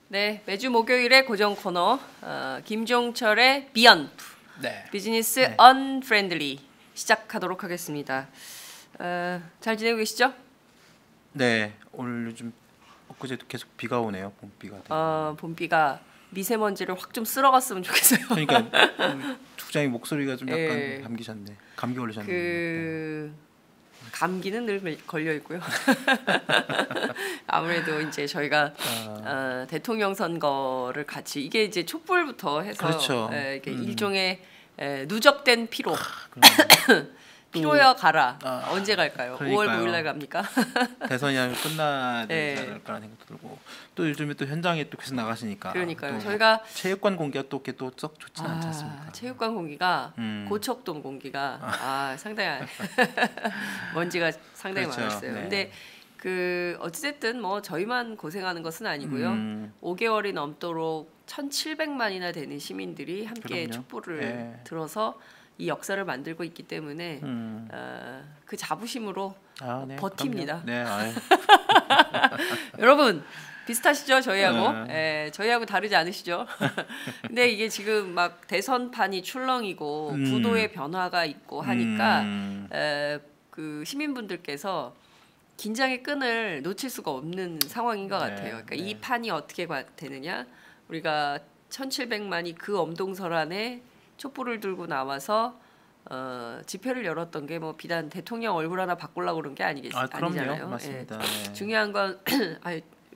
네, 매주 목요일에 고정 코너 김종철의 비언 네. 비즈니스 네. 언프렌들리 시작하도록 하겠습니다. 잘 지내고 계시죠? 네, 오늘 요즘 엊그제도 계속 비가 오네요. 봄비가. 봄비가 미세먼지를 확 좀 쓸어갔으면 좋겠어요. 그러니까 국장님 목소리가 좀 약간 예. 감기셨네. 감기 걸리셨네. 감기는 늘 걸려 있고요. 아무래도 이제 저희가 대통령 선거를 같이 이게 이제 촛불부터 해서 그렇죠. 이게 일종의 누적된 피로. 피로여 또- 가라. 언제 갈까요? 그러니까요. 5월 9일 날 갑니까? 대선이 끝나야 네. 되지 않을까라는 생각도 들고 또 요즘에 또 현장에 또 계속 나가시니까 그러니까요. 또 저희가 체육관 공기가 또 이렇게 또썩 좋지는 않지 않습니까? 체육관 공기가 고척동 공기가 상당히 먼지가 상당히 그렇죠. 많았어요. 네. 근데 어찌됐든 뭐 저희만 고생하는 것은 아니고요. 5개월이 넘도록 1,700만이나 되는 시민들이 함께 그럼요. 촛불을 네. 들어서 이 역사를 만들고 있기 때문에 그 자부심으로 네, 버팁니다. 그럼요. 네, 아유. 여러분 비슷하시죠 저희하고? 저희하고 다르지 않으시죠? 근데 이게 지금 막 대선판이 출렁이고 구도의 변화가 있고 하니까 그 시민분들께서 긴장의 끈을 놓칠 수가 없는 상황인 것 같아요. 그러니까 이 판이 어떻게 되느냐? 우리가 1,700만이 그 엄동설안에 촛불을 들고 나와서 집회를 열었던 게 뭐 비단 대통령 얼굴 하나 바꾸려고 그런 게 그럼요. 아니잖아요. 맞습니다. 네. 중요한 건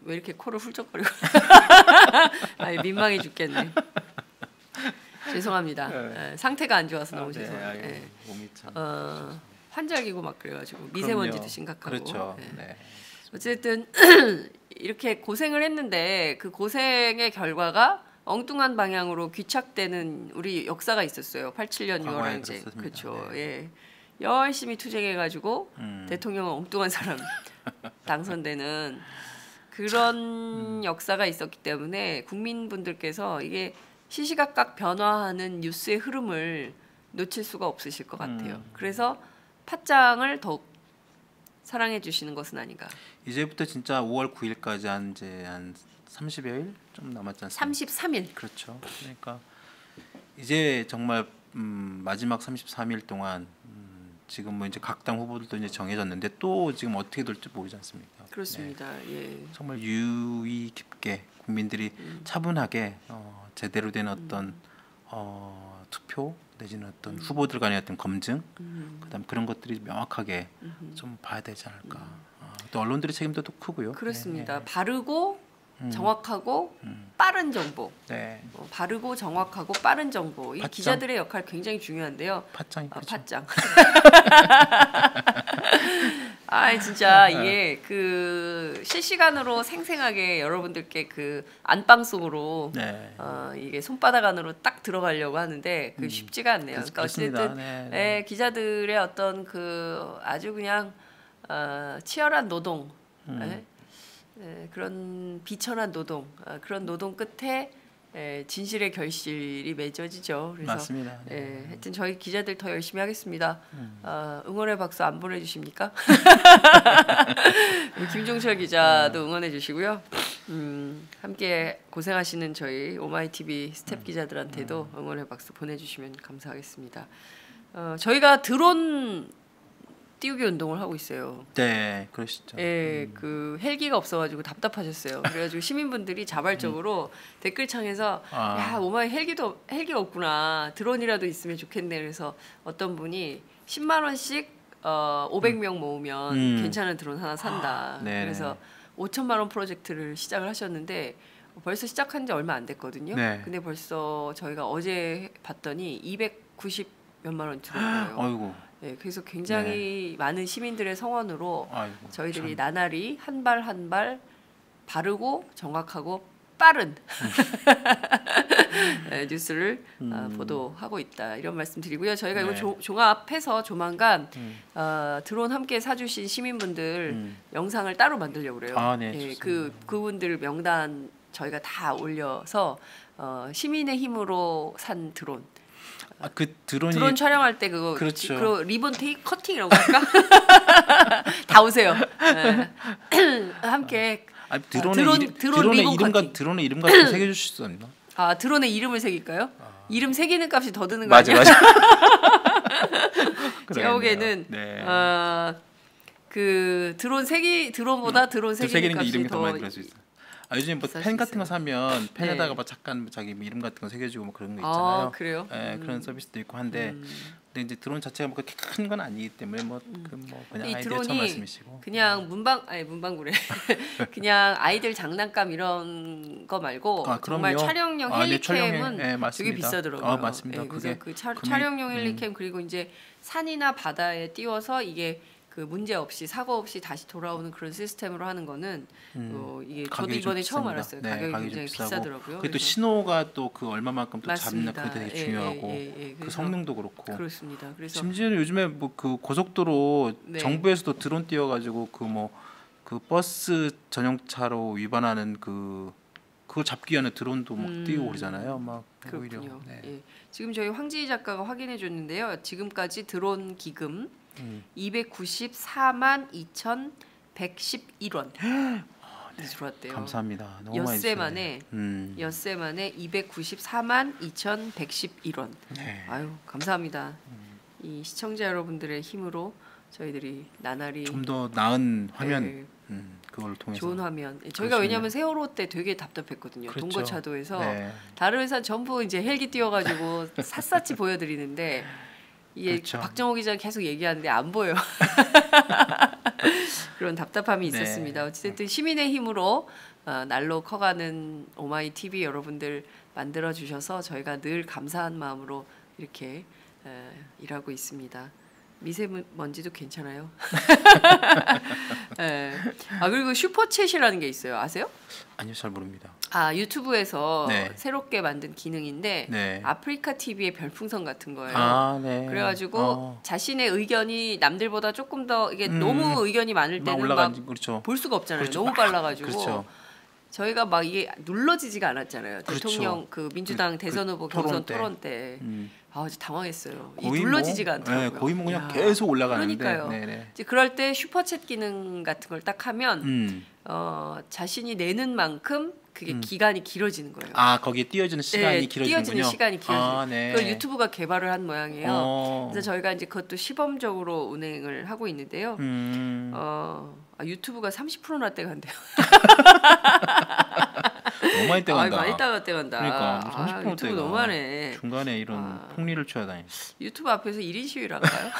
왜 이렇게 코를 훌쩍거리고 민망해 죽겠네. 죄송합니다. 상태가 안 좋아서 너무 죄송해요. 네, 몸이 참. 환절기고 막 그래가지고 미세먼지도 그럼요. 심각하고. 그렇죠. 네. 어쨌든 이렇게 고생을 했는데 그 고생의 결과가 엉뚱한 방향으로 귀착되는 우리 역사가 있었어요. 87년 6월 과거에 항쟁. 그랬었습니다. 그렇죠. 네. 예. 열심히 투쟁해가지고 대통령은 엉뚱한 사람 당선되는 그런 역사가 있었기 때문에 국민분들께서 이게 시시각각 변화하는 뉴스의 흐름을 놓칠 수가 없으실 것 같아요. 그래서 팟짱을 더욱 사랑해 주시는 것은 아닌가. 이제부터 진짜 5월 9일까지 한 30여일 좀 남았지 않습니까? 33일. 그렇죠. 그러니까 이제 정말 마지막 33일 동안 지금 뭐 이제 각 당 후보들도 이제 정해졌는데 또 지금 어떻게 될지 모르지 않습니까? 그렇습니다. 예. 정말 유의 깊게 국민들이 차분하게 제대로 된 어떤 투표 내지는 어떤 후보들 간의 어떤 검증, 그다음 그런 것들이 명확하게 좀 봐야 되지 않을까. 또 언론들의 책임도 또 크고요. 그렇습니다. 바르고 정확하고 빠른 정보. 네. 바르고 정확하고 빠른 정보. 이 팟짱. 기자들의 역할 굉장히 중요한데요. 팟짱이 그렇죠. 팟짱. 진짜 이게 그 실시간으로 생생하게 여러분들께 그 안방 속으로 네. 이게 손바닥 안으로 딱 들어가려고 하는데 그 쉽지가 않네요. 그러니까 그렇습니다. 어쨌든 네. 기자들의 어떤 그 아주 그냥 치열한 노동, 그런 비천한 노동, 그런 노동 끝에 진실의 결실이 맺어지죠. 그래서 맞습니다. 하여튼 저희 기자들 더 열심히 하겠습니다. 응원의 박수 안 보내주십니까? 김종철 기자도 응원해 주시고요. 함께 고생하시는 저희 오마이TV 스텝 기자들한테도 응원의 박수 보내주시면 감사하겠습니다. 저희가 드론 띄우기 운동을 하고 있어요. 네, 그러시죠. 그 헬기가 없어가지고 답답하셨어요. 그래가지고 시민분들이 자발적으로 댓글창에서 야 오마이 헬기가 없구나. 드론이라도 있으면 좋겠네. 그래서 어떤 분이 10만 원씩 500명 모으면 괜찮은 드론 하나 산다. 네. 그래서 5천만 원 프로젝트를 시작을 하셨는데 벌써 시작한 지 얼마 안 됐거든요. 네. 근데 벌써 저희가 어제 봤더니 290 몇만 원 들어온 거예요. 아이고. 네, 그래서 굉장히 많은 시민들의 성원으로 아이고, 저희들이 참. 나날이 한 발 한 발 바르고 정확하고 빠른 뉴스를 보도하고 있다 이런 말씀 드리고요. 저희가 이거 종합해서 조만간 드론 함께 사주신 시민분들 영상을 따로 만들려고 그래요. 네, 그분들 명단 저희가 다 올려서 시민의 힘으로 산 드론. 그 드론이 드론 촬영할 때 그거 그렇죠. 그 리본 커팅이라고 할까? 다 오세요. 함께 아니, 드론 드론의 리본 이름과 커팅. 드론의 이름 같은 거 새겨줄 수 없나? 아 드론의 이름을 새길까요? 이름 새기는 값이 더 드는 거 맞아 아니야? 맞아. 제가 보기에는 네. 그 드론보다 드론 새기는 게 값이 이름이 더 많이 더 들을 수 있어. 요즘에 뭐 비쌀 펜 수 같은 거 있어요. 사면 펜에다가 네. 뭐 잠깐 자기 뭐 이름 같은 거 새겨주고 뭐 그런 거 있잖아요. 아 그래요? 그런 서비스도 있고 한데 근데 이제 드론 자체가 뭐 그렇게 큰 건 아니기 때문에 뭐 그냥 이 아이디어 처음 드론이 말씀이시고 그냥 문방구래. 그냥 아이들 장난감 이런 거 말고 정말 그럼요. 촬영용 네, 헬리캠은 네, 되게 맞습니다. 비싸더라고요. 맞습니다. 예, 그게 그래서 그 촬영용 금액, 헬리캠 그리고 이제 산이나 바다에 띄워서 이게 그 문제 없이 사고 없이 다시 돌아오는 그런 시스템으로 하는 거는 이게 저도 가격이 좀 이번에 처음 비쌉니다. 알았어요. 네, 가격이 가격이 굉장히 좀 비싸고 비싸더라고요. 그게 또 그래서 신호가 또 그 얼마만큼 또 잡는 맞습니다. 그게 되게 예, 중요하고 그 그 성능도 그렇고 그렇습니다. 그래서 심지어 요즘에 뭐 그 고속도로 네. 정부에서도 드론 띄워가지고 그 버스 전용차로 위반하는 그걸 잡기 위한 드론도 막 띄우고 그러잖아요. 막 오히려 그렇군요. 네. 예. 지금 저희 황지희 작가가 확인해 줬는데요. 지금까지 드론 기금 294만 2,111원 들어왔대요. 감사합니다. 너무 많이 엿새 주시네. 만에 엿새 만에 294만 2,111원. 네. 아유 감사합니다. 이 시청자 여러분들의 힘으로 저희들이 나날이 좀 더 나은 화면 예, 그걸 통해서 좋은 화면. 저희가 그렇습니다. 왜냐하면 세월호 때 되게 답답했거든요. 그렇죠. 동거차도에서 네. 다른 회사 전부 이제 헬기 띄워가지고 샅샅이 보여드리는데 이게 그렇죠. 박정호 기자 계속 얘기하는데 안 보여. 그런 답답함이 네. 있었습니다. 어쨌든 시민의 힘으로 날로 커가는 오마이 TV 여러분들 만들어 주셔서 저희가 늘 감사한 마음으로 이렇게 일하고 있습니다. 미세먼지도 괜찮아요. 네. 그리고 슈퍼챗이라는 게 있어요. 아세요? 아니요, 잘 모릅니다. 유튜브에서 네. 새롭게 만든 기능인데 네. 아프리카 TV의 별풍선 같은 거예요. 네. 그래가지고 자신의 의견이 남들보다 조금 더 이게 너무 의견이 많을 때는 막 그렇죠. 볼 수가 없잖아요. 그렇죠. 너무 빨라가지고 그렇죠. 저희가 막 이게 눌러지지가 않았잖아요. 그렇죠. 대통령 그 민주당 대선 후보 경선 토론 때. 이제 당황했어요. 이 눌러지지가 않더라고요. 네, 거의 뭐 그냥 계속 올라가는데. 그러니까요. 네네. 이제 그럴 때 슈퍼챗 기능 같은 걸 딱 하면 자신이 내는 만큼 그게 기간이 길어지는 거예요. 거기에 띄워지는 시간이 길어지는군요. 띄워지는 시간이 길어지는. 네. 그걸 유튜브가 개발을 한 모양이에요. 그래서 저희가 이제 그것도 시범적으로 운행을 하고 있는데요. 유튜브가 30%나 떼간대요. 너무 많이 떼간다. 많이 떼간다. 그러니까 30% 유튜브 너무하네. 중간에 이런 폭리를 취하다니. 유튜브 앞에서 1인 시위를 할까요?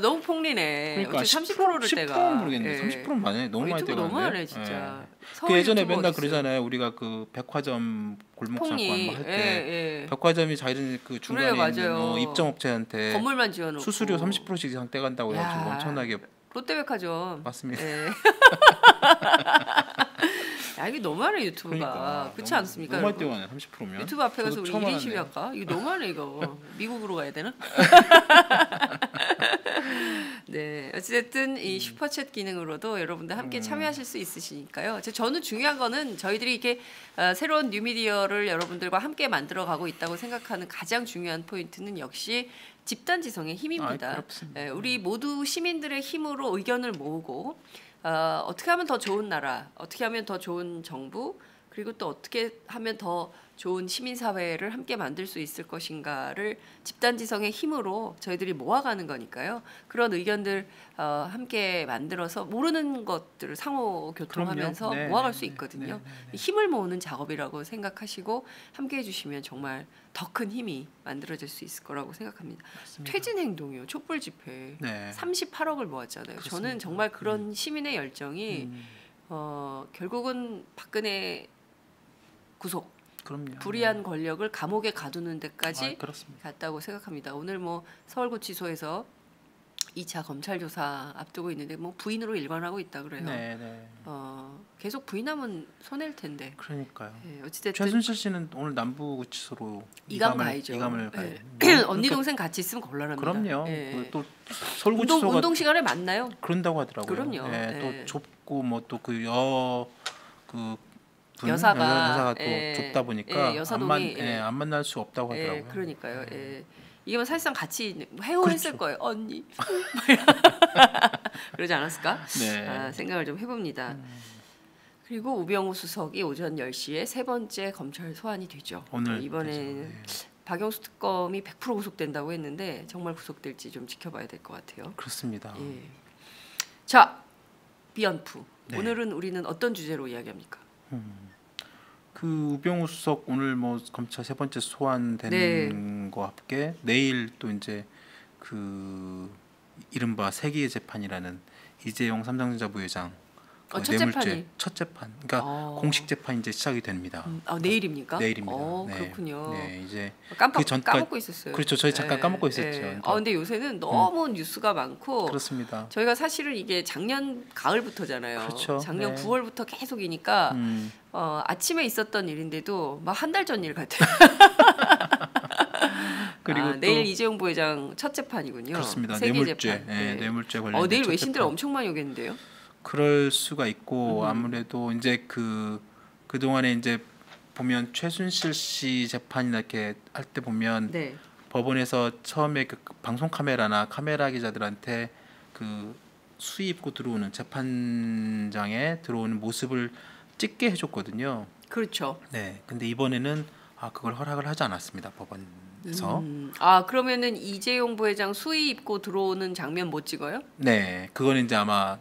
너무 폭리네. 그러니까 30%를 떼가. 10%는 모르겠는데 30%는 많이 너무 많이 유튜브 떼가는데. 너무하네 진짜. 그 예전에 맨날 그러잖아요. 우리가 그 백화점 골목 상권 할 때 백화점이 자기들 그 중간에 그래요, 있는 맞아요. 입점업체한테 건물만 지어놓고 수수료 30%씩 이상 떼간다고 해가지고 엄청나게. 롯데백화점. 맞습니다. 야 이게 너무하네 유튜브가. 그러니까, 그렇지 않습니까? 너무 많이 떼가네 30%면. 유튜브 앞에 가서 우리 처음 1인 시위 알았네. 할까? 이거 너무하네 이거. 미국으로 가야 되나? 네, 어쨌든 이 슈퍼챗 기능으로도 여러분들 함께 참여하실 수 있으시니까요. 저는 중요한 거는 저희들이 이렇게 새로운 뉴미디어를 여러분들과 함께 만들어가고 있다고 생각하는 가장 중요한 포인트는 역시 집단지성의 힘입니다. 우리 모두 시민들의 힘으로 의견을 모으고 어떻게 하면 더 좋은 나라, 어떻게 하면 더 좋은 정부, 그리고 또 어떻게 하면 더 좋은 시민사회를 함께 만들 수 있을 것인가를 집단지성의 힘으로 저희들이 모아가는 거니까요. 그런 의견들 함께 만들어서 모르는 것들을 상호 교통하면서 모아갈 수 있거든요. 힘을 모으는 작업이라고 생각하시고 함께 해주시면 정말 더 큰 힘이 만들어질 수 있을 거라고 생각합니다. 맞습니다. 퇴진 행동이요, 촛불 집회 38억을 모았잖아요. 그렇습니다. 저는 정말 그런 시민의 열정이 결국은 박근혜 구속, 그럼요. 불의한 권력을 감옥에 가두는 데까지 그렇습니다. 갔다고 생각합니다. 오늘 뭐 서울구치소에서 2차 검찰 조사 앞두고 있는데 뭐 부인으로 일관하고 있다 그래요. 네. 계속 부인하면 손해일 텐데. 그러니까요. 어찌됐든 최순실 씨는 오늘 남부구치소로 이감 가야죠. 이감을 언니 동생 같이 있으면 곤란합니다. 그럼요. 예. 또 서울구치소가 운동 시간에 만나요. 그런다고 하더라고요. 그럼요. 또 좁고 뭐 또 여사가 또 좁다 보니까 여사동이 안 만날 수 없다고 하더라고요. 그러니까요. 이게 뭐 사실상 같이 해오했을 거예요. 언니. 그러지 않았을까? 네. 생각을 좀 해봅니다. 그리고 우병우 수석이 오전 10시에 세 번째 검찰 소환이 되죠. 오늘 이번에는 되죠. 네. 박영수 특검이 100% 구속된다고 했는데 정말 구속될지 좀 지켜봐야 될 것 같아요. 그렇습니다. 예. 자, 비언프. 네. 오늘은 우리는 어떤 주제로 이야기합니까? 그 우병우 수석 오늘 뭐 검찰 세 번째 소환되는 네. 거와 함께 내일 또 이제 그 이른바 세기의 재판이라는 이재용 삼성전자 부회장 그 첫 재판이? 첫 재판, 그러니까 공식 재판이 이제 시작이 됩니다. 내일입니까? 내일입니다. 네. 그렇군요. 네, 이제 까먹고 있었어요. 그렇죠. 저희 잠깐 까먹고 있었죠. 네. 그러니까 근데 요새는 너무 뉴스가 많고 그렇습니다. 저희가 사실은 이게 작년 가을부터잖아요. 그렇죠. 작년 네. 9월부터 계속이니까 아침에 있었던 일인데도 막 한 달 전 일 같아요. 그리고 내일 이재용 부회장 첫 재판이군요. 그렇습니다. 세계 뇌물죄, 재판. 네. 뇌물죄 관련. 내일 외신들 엄청 많이 오겠는데요. 그럴 수가 있고 아무래도 이제 그 동안에 이제 보면 최순실 씨 재판이나 이렇게 할 때 보면 네. 법원에서 처음에 그 방송 카메라나 카메라 기자들한테 그 수위 입고 들어오는 재판장에 들어오는 모습을 찍게 해줬거든요. 그렇죠. 네. 근데 이번에는 그걸 허락을 하지 않았습니다. 법원에서. 그러면은 이재용 부회장 수의 입고 들어오는 장면 못 찍어요? 네. 그거는 이제 아마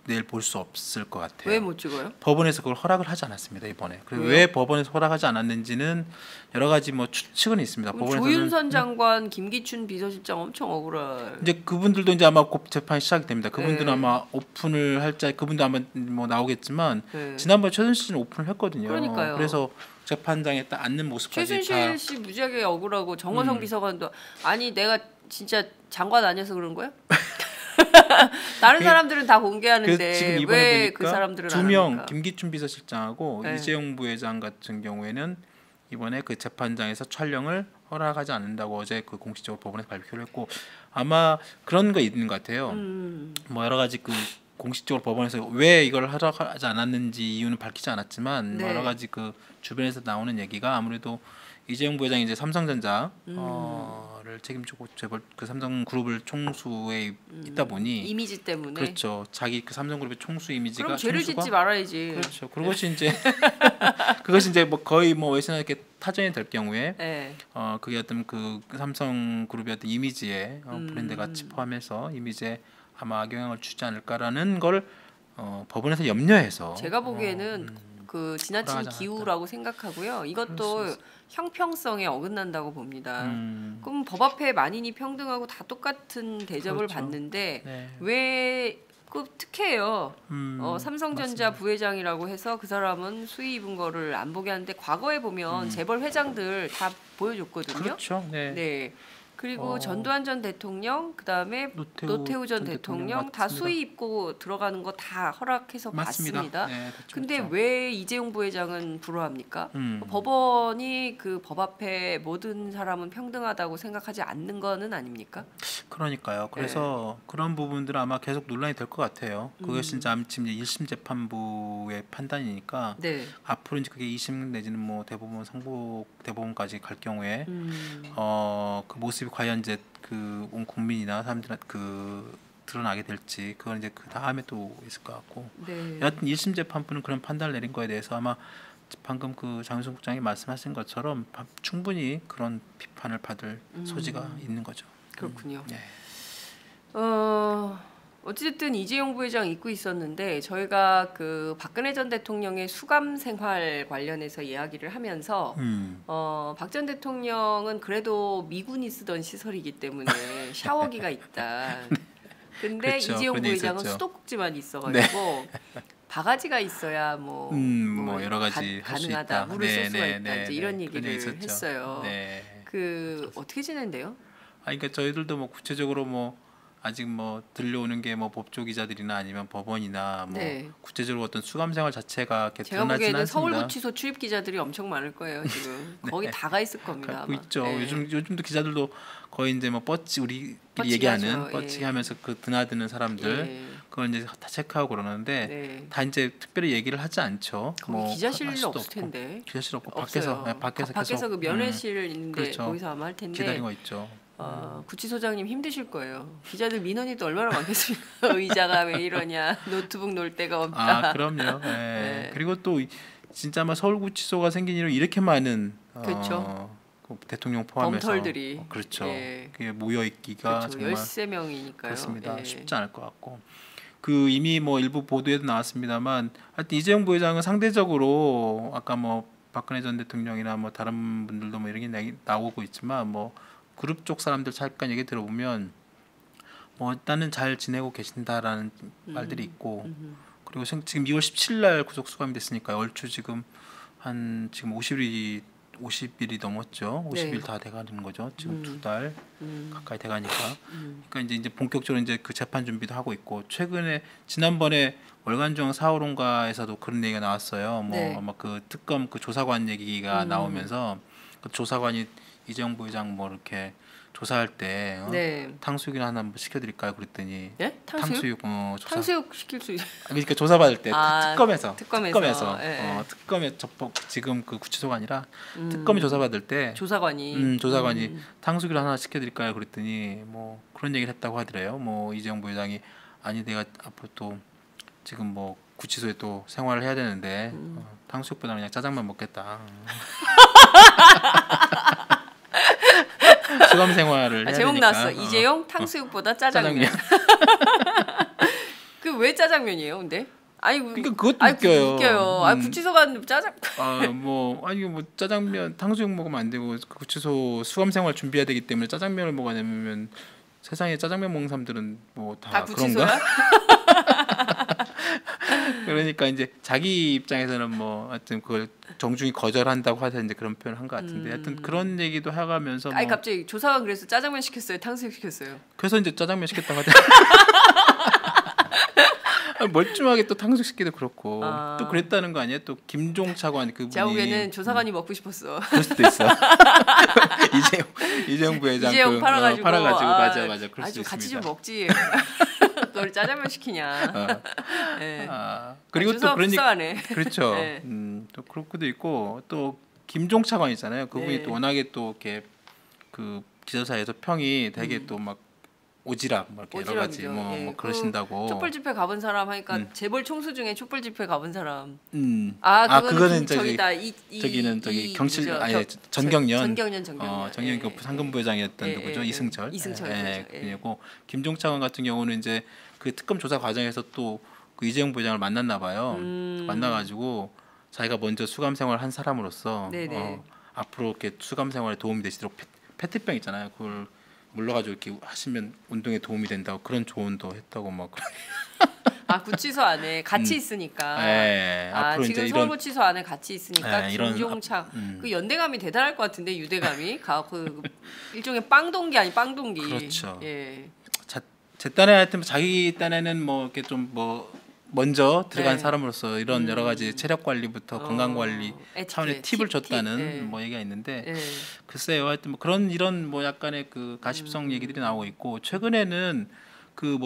내일 볼 수 없을 것 같아요. 왜 못 찍어요? 법원에서 그걸 허락을 하지 않았습니다. 이번에. 그리고 왜요? 왜 법원에서 허락하지 않았는지는 여러 가지 뭐 추측은 있습니다. 법원에서는 조윤선 장관, 김기춘 비서실장 엄청 억울할. 이제 그분들도 이제 아마 곧 재판이 시작이 됩니다. 그분들은 네. 아마 오픈을 할지 그분도 아마 뭐 나오겠지만 네. 지난번에 최순실 씨는 오픈을 했거든요. 그러니까요. 그래서 재판장에 딱 앉는 모습까지 최순실 다 씨 무지하게 억울하고 정호성 비서관도 아니 내가 진짜 장관 아니어서 그런 거야? 다른 사람들은 다 공개하는데 지금 이번에 왜 보니까 그 사람들은 두 안 명 합니까? 김기춘 비서실장하고 네. 이재용 부회장 같은 경우에는 이번에 그 재판장에서 촬영을 허락하지 않는다고 어제 그 공식적으로 법원에서 발표를 했고 아마 그런 거 있는 것 같아요. 뭐 여러 가지 그 공식적으로 법원에서 왜 이걸 허락하지 않았는지 이유는 밝히지 않았지만 네. 여러 가지 그 주변에서 나오는 얘기가 아무래도 이재용 부회장이 이제 삼성전자 를 책임지고 재벌 그 삼성그룹을 총수에 있다 보니 이미지 때문에. 그렇죠. 자기 그 삼성그룹의 총수 이미지가 그럼 죄를 총수가 짓지 말아야지. 그렇죠. 그것이 이제 그것이 이제 뭐 거의 뭐 외신에 이렇게 타전이 될 경우에 네. 그게 어떤 그 삼성그룹의 어떤 이미지에 브랜드 가치 포함해서 이미지에 아마 악영향을 주지 않을까라는 걸 법원에서 염려해서 제가 보기에는 그 지나친 허락하지 기우라고 생각하고요. 이것도 형평성에 어긋난다고 봅니다. 그럼 법 앞에 만인이 평등하고 다 똑같은 대접을 그렇죠. 받는데 네. 왜 그 특혜예요. 삼성전자 맞습니다. 부회장이라고 해서 그 사람은 수의 입은 거를 안 보게 하는데 과거에 보면 재벌 회장들 다 보여줬거든요. 그렇죠. 네. 네. 그리고 전두환 전 대통령, 그다음에 노태우 전 대통령 다 맞습니다. 수의 입고 들어가는 거 다 허락해서 맞습니다. 봤습니다. 네, 그렇죠, 근데 그렇죠. 왜 이재용 부회장은 불허합니까? 법원이 그 법 앞에 모든 사람은 평등하다고 생각하지 않는 거는 아닙니까? 그러니까요. 그래서 그런 부분들은 아마 계속 논란이 될 것 같아요. 그것이 이제 지금 이제 1심 재판부의 판단이니까 네. 앞으로 이제 그게 2심 내지는 뭐 대법원 상부 대법원까지 갈 경우에 그 모습이 과연 이제 그 온 국민이나 사람들한테 그 드러나게 될지 그건 이제 그 다음에 또 있을 것 같고 네. 여하튼 1심 재판부는 그런 판단을 내린 거에 대해서 아마 방금 그 장윤선 국장이 말씀하신 것처럼 충분히 그런 비판을 받을 소지가 있는 거죠. 그렇군요. 네. 어쨌든 이재용 부회장 잊고 있었는데 저희가 그 박근혜 전 대통령의 수감 생활 관련해서 이야기를 하면서 박 전 대통령은 그래도 미군이 쓰던 시설이기 때문에 샤워기가 있다. 근데 그렇죠. 이재용 그런 얘기 부회장은 있었죠. 수도꼭지만 있어가지고 바가지가 있어야 뭐 여러 가지 할 수 가능하다. 있다. 물을 쓸 수가 네, 있다. 네, 이제 네, 이런 네. 얘기를 그런 얘기 있었죠. 했어요. 네. 그 어떻게 지낸대요? 그러니까 저희들도 뭐 구체적으로 뭐 아직 뭐 들려오는 게 뭐 법조 기자들이나 아니면 법원이나 뭐 네. 구체적으로 어떤 수감 생활 자체가 이렇게 제가 드러나지는 보기에는 않습니다. 서울구치소 출입 기자들이 엄청 많을 거예요 지금. 거기 다 가 있을 겁니다. 갖고 아마. 있죠. 네. 요즘도 기자들도 거의 이제 뭐 우리끼리 뻗치기 얘기하는 하죠. 뻗치기 예. 하면서 그 드나드는 사람들 예. 그걸 이제 다 체크하고 그러는데 네. 다 이제 특별히 얘기를 하지 않죠. 거기 기자실 할 수도 없을 없고. 텐데. 기자실 없고 없어요. 밖에서 밖에서 계속 그 면회실 있는데 그렇죠. 거기서 아마 할 텐데. 기다리고 있죠. 구치소장님 힘드실 거예요. 기자들 민원이 또 얼마나 많겠습니까? 의자가 왜 이러냐, 노트북 놓을 데가 없다. 아 그럼요. 네. 그리고 또 진짜 막 서울구치소가 생긴 이후로 이렇게 많은 그렇죠. 대통령 포함해서 범털들이 그렇죠. 예. 그게 모여 있기가 그렇죠. 정말 13명이니까요. 그렇습니다. 예. 쉽지 않을 것 같고 그 이미 뭐 일부 보도에도 나왔습니다만 하여튼 이재용 부회장은 상대적으로 아까 뭐 박근혜 전 대통령이나 뭐 다른 분들도 뭐 이런 게 나오고 있지만 뭐 그룹 쪽 사람들 잠깐 얘기 들어보면 뭐 일단은 잘 지내고 계신다라는 말들이 있고 그리고 지금 2월 17일 날 구속 수감이 됐으니까 얼추 지금 한 지금 50일이 넘었죠. 50일 네. 다 돼가는 거죠. 지금 2달 가까이 돼가니까. 음. 그러니까 이제 본격적으로 이제 그 재판 준비도 하고 있고 최근에 지난번에 월간중 4호론가에서도 그런 얘기가 나왔어요. 뭐 네. 아마 그 특검 그 조사관 얘기가 나오면서 그 조사관이 이재용 부회장 뭐 이렇게 조사할 때 네. 탕수육이나 하나 뭐 시켜드릴까요? 그랬더니 예? 탕수육? 조사 탕수육 시킬 수 있... 그러니까 조사받을 때 특검에서 예. 특검에 지금 그 구치소가 아니라 특검이 조사받을 때 조사관이 탕수육을 하나 시켜드릴까요? 그랬더니 뭐 그런 얘기를 했다고 하더래요. 뭐 이재용 부회장이 아니 내가 앞으로 또 지금 뭐 구치소에 또 생활을 해야 되는데 탕수육보다 그냥 짜장면 먹겠다. 수감 생활을 해야 제목 되니까. 나왔어. 이재용 탕수육보다 짜장면. 그 왜 짜장면이에요, 근데? 아니 그러니까 그것도 웃겨요. 웃겨요. 아 구치소 간 짜장. 뭐 짜장면 탕수육 먹으면 안 되고 그 구치소 수감 생활 준비해야 되기 때문에 짜장면을 먹어야 되면 세상에 짜장면 먹는 사람들은 뭐 다 그런가? 그러니까 이제 자기 입장에서는 뭐 하여튼 그걸 정중히 거절한다고 하서 이제 그런 표현을 한 것 같은데 하여튼 그런 얘기도 해가면서 아니 갑자기 조사관 그래서 짜장면 시켰어요, 탕수육 시켰어요. 그래서 이제 짜장면 시켰다고 하더라고요. 멀쩡하게 또 탕수육 시키도 그렇고 또 그랬다는 거 아니에요? 또 김종 차관 그분이 제가 보기에는 조사관이 먹고 싶었어. 그럴 수도 있어. 이재용 부회장 이재용 팔아가지고 맞아 그럴 수도 좀 같이 있습니다. 좀 먹지. 그걸 짜장면 시키냐. 네. 그리고 또 그러니 그렇죠. 네. 또 그렇고도 있고 또 김종 차관 있잖아요. 그분이 네. 또 워낙에 또 이렇게 그 기자사에서 평이 되게 또 막 오지랖 뭐 이렇게 여러 가지 뭐 그러신다고. 촛불 집회 가본 사람 하니까 재벌 총수 중에 촛불 집회 가본 사람. 그거는 저기다 저기는 저기 경실 아니 전경련 전경련 그 상근부회장이었던 누구죠? 이승철. 그리고 김종 차관 같은 경우는 이제 그 특검 조사 과정에서 또 그 이재용 부회장을 만났나 봐요. 만나가지고 자기가 먼저 수감 생활을 한 사람으로서 앞으로 이렇게 수감 생활에 도움이 되시도록 페트병 있잖아요. 그걸 물러가지고 이렇게 하시면 운동에 도움이 된다고 그런 조언도 했다고 막. 구치소 안에 같이 있으니까. 앞으로 지금 이제 서울구치소 안에 같이 있으니까 김종착 이런 그 연대감이 대단할 것 같은데 유대감이 그 일종의 빵동기 아니 빵동기. 그렇죠. 예. 제 딴에 하여튼 자기 딴에는 뭐 이렇게 좀 뭐 먼저 들어간 사람으로서 이런 여러 가지 체력 관리부터 건강 관리 차원의 팁을 줬다는 뭐 얘기가 있는데 글쎄요 하여튼 뭐 이런 뭐 약간의 그 가십성 얘기들이 나오고 있고 최근에는 그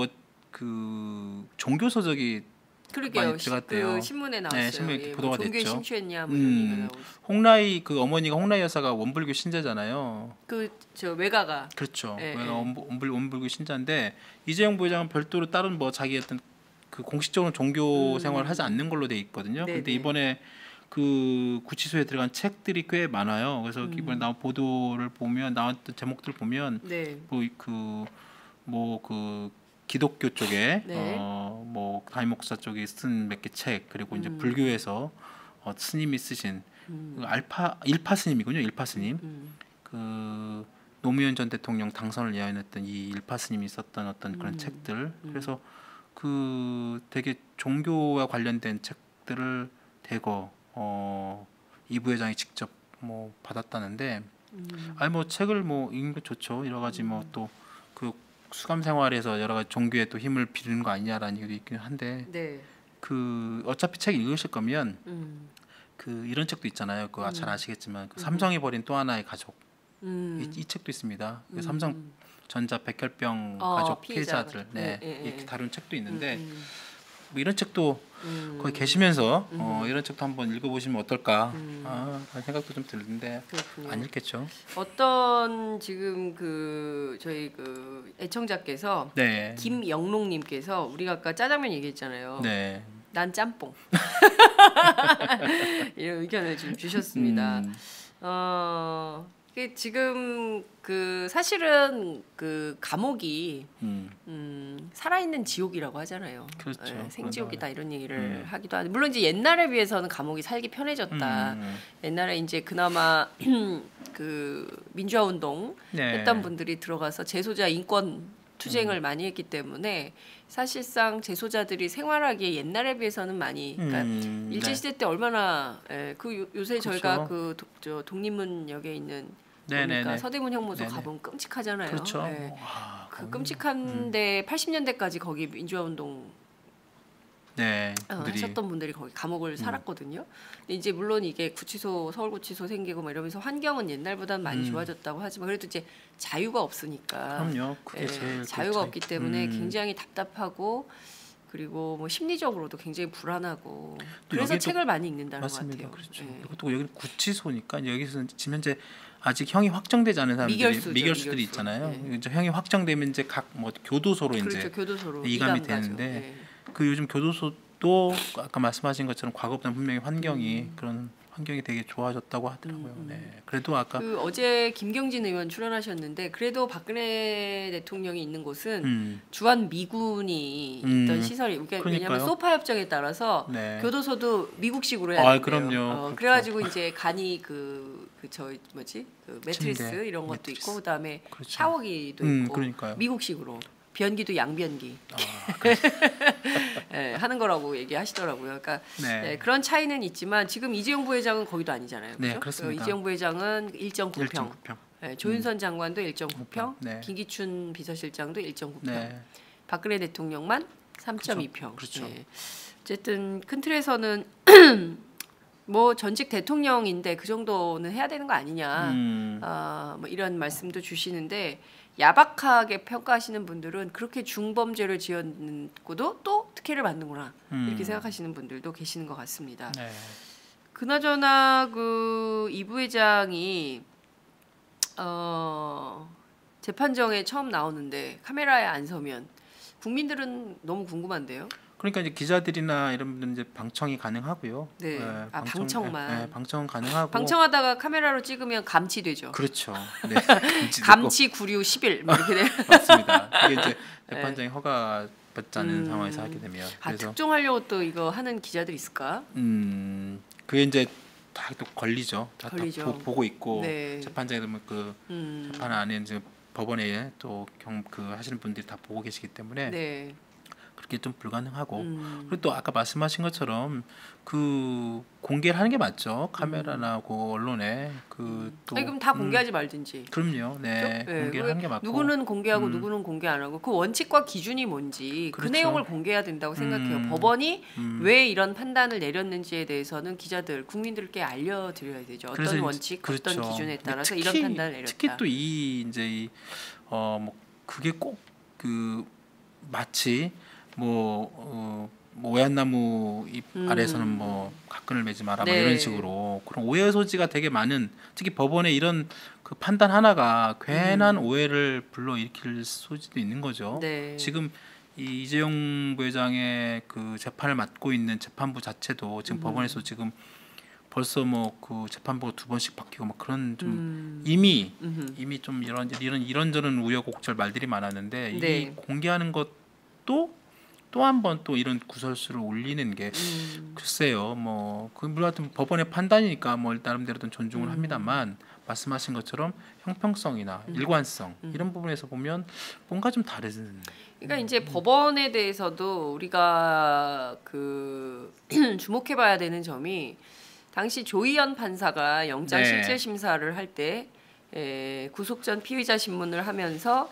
종교 서적이 그러게요. 많이 들어갔대요. 그 신문에 나왔어요. 신문에 보도가 종교에 됐죠. 심취했냐 뭐 이런 얘기가 나오고. 홍라희 그 어머니가 홍라희 여사가 원불교 신자잖아요. 외가가. 그렇죠. 외가 원불교 신자인데 이재용 부회장은 별도로 다른 뭐 자기 어떤 그 공식적으로 종교 생활을 하지 않는 걸로 돼 있거든요. 근데 이번에 그 구치소에 들어간 책들이 꽤 많아요. 그래서 이번에 나온 보도를 보면 나왔던 제목들 보면 그 기독교 쪽에 뭐 담임 목사 쪽에 쓴 몇 개 책 그리고 이제 불교에서 스님이 쓰신 그 일파 스님이군요. 일파 스님. 그 노무현 전 대통령 당선을 예언했던 이 일파 스님이 썼던 어떤 그런 책들. 그래서 그 되게 종교와 관련된 책들을 대거 이 부회장이 직접 뭐 받았다는데 아니 뭐 책을 뭐 읽는 거 좋죠. 여러 가지 뭐 또 그 수감 생활에서 여러 가지 종교에 또 힘을 빌리는 거 아니냐라는 얘기도 있긴 한데 그 어차피 책 읽으실 거면 그 이런 책도 있잖아요. 그거 잘 아시겠지만 그 삼성이 버린 또 하나의 가족 이 책도 있습니다. 삼성전자 백혈병 가족 피해자들 이렇게 다룬 책도 있는데 뭐 이런 책도 거기 계시면서 이런 책도 한번 읽어보시면 어떨까 그런 생각도 좀 드는데 그렇군요. 안 읽겠죠. 어떤 지금 그 저희 그 애청자께서 네. 김영롱님께서 우리가 아까 짜장면 얘기했잖아요. 네. 난 짬뽕 이런 의견을 좀 주셨습니다. 이게 지금 그 사실은 그 감옥이 살아있는 지옥이라고 하잖아요. 그렇죠. 예, 생지옥이다 이런 얘기를 하기도 하는데 물론 이제 옛날에 비해서는 감옥이 살기 편해졌다. 옛날에 이제 그나마 그 민주화 운동 네. 했던 분들이 들어가서 재소자 인권 투쟁을 많이 했기 때문에 사실상 재소자들이 생활하기에 옛날에 비해서는 많이 그러니까 일제시대 때 얼마나 그 요새 그렇죠. 저희가 그 저 독립문역에 있는 그러니까 서대문 형무소 가보면 끔찍하잖아요. 그렇죠. 네. 그 끔찍한데 80년대까지 거기 민주화 운동 하셨던 분들이 거기 감옥을 살았거든요. 근데 이제 물론 이게 구치소 서울구치소 생기고 뭐 이러면서 환경은 옛날보다는 많이 좋아졌다고 하지만 그래도 이제 자유가 없으니까. 그럼요. 그게 제일 자유가 없기 때문에 굉장히 답답하고 그리고 뭐 심리적으로도 굉장히 불안하고 그래서 책을 많이 읽는다는 맞습니다. 것 같아요. 그렇죠. 그리고 또 여기는 구치소니까 여기서는 지금 현재 아직 형이 확정되지 않은 사람들이 미결수들이 있잖아요. 이제 형이 확정되면 이제 각 뭐 교도소로 그렇죠. 이제 교도소로 이감이 되는데 그 요즘 교도소도 아까 말씀하신 것처럼 과거보다는 분명히 환경이 그런 환경이 되게 좋아졌다고 하더라고요. 네. 그래도 아까 그 어제 김경진 의원 출연하셨는데 그래도 박근혜 대통령이 있는 곳은 주한 미군이 있던 시설이 그러니까 왜냐하면 소파 협정에 따라서 교도소도 미국식으로 해야 돼요. 그럼요. 그렇죠. 그래가지고 이제 간이 그 매트리스 침대, 이런 것도 매트리스. 있고 그다음에 그렇죠. 샤워기도 있고 그러니까요. 미국식으로. 변기도 양변기 네, 하는 거라고 얘기하시더라고요. 그러니까 그런 차이는 있지만 지금 이재용 부회장은 거기도 아니잖아요. 그렇죠? 네, 그렇습니다. 이재용 부회장은 1.9평. 네, 조윤선 장관도 1.9평, 김기춘 비서실장도 1.9평, 박근혜 대통령만 3.2평. 그렇죠. 어쨌든 큰 틀에서는 뭐 전직 대통령인데 그 정도는 해야 되는 거 아니냐, 뭐 이런 말씀도 주시는데. 야박하게 평가하시는 분들은 그렇게 중범죄를 지었고도 또 특혜를 받는구나 이렇게 생각하시는 분들도 계시는 것 같습니다. 그나저나 그 이 부회장이 재판정에 처음 나오는데 카메라에 안 서면 국민들은 너무 궁금한데요. 그러니까 이제 기자들이나 이런 분들은 이제 방청이 가능하고요. 방청만. 방청은 가능하고. 방청하다가 카메라로 찍으면 감치되죠. 그렇죠. 네. 감치 구류 10일 뭐 이렇게 돼요. 맞습니다. 이게 이제 재판장이 허가 받지 않은 상황에서 하게 되면. 그래서 특종하려고 또 이거 하는 기자들 있을까? 그게 이제 다 또 걸리죠. 다 보고 있고 네. 재판장에 되면 그 재판 안에 이제 법원에 또 하시는 분들이 다 보고 계시기 때문에. 네. 그게 좀 불가능하고 그리고 또 아까 말씀하신 것처럼 그 공개를 하는 게 맞죠. 카메라나 그 언론에 또 그럼 다 공개하지 말든지. 그럼요. 네. 공개를 하는 게 맞고 누구는 공개하고 누구는 공개 안 하고 그 원칙과 기준이 뭔지 그렇죠. 그 내용을 공개해야 된다고 생각해요. 법원이 왜 이런 판단을 내렸는지에 대해서는 기자들 국민들께 알려드려야 되죠. 어떤 원칙, 그렇죠. 어떤 기준에 따라서 이런 판단을 내렸다. 특히 또 뭐 그게 꼭 그 마치 뭐 오얏나무 잎 아래서는 뭐 각근을 매지 마라 뭐 이런 식으로 그런 오해 소지가 되게 많은 특히 법원의 이런 그 판단 하나가 괜한 오해를 불러일으킬 소지도 있는 거죠. 지금 이 이재용 부회장의 그 재판을 맡고 있는 재판부 자체도 지금 법원에서 지금 벌써 뭐 그 재판부가 2번씩 바뀌고 막 그런 좀 이미 좀 이런저런 우여곡절 말들이 많았는데 이 공개하는 것도 또 한 번 또 이런 구설수를 올리는 게 글쎄요 그 물론 법원의 판단이니까 뭐 나름대로 존중을 합니다만 말씀하신 것처럼 형평성이나 일관성 이런 부분에서 보면 뭔가 좀 다른. 그러니까 이제 법원에 대해서도 우리가 그 주목해봐야 되는 점이 당시 조희연 판사가 영장 실질 심사를 할 때 구속 전 피의자 신문을 하면서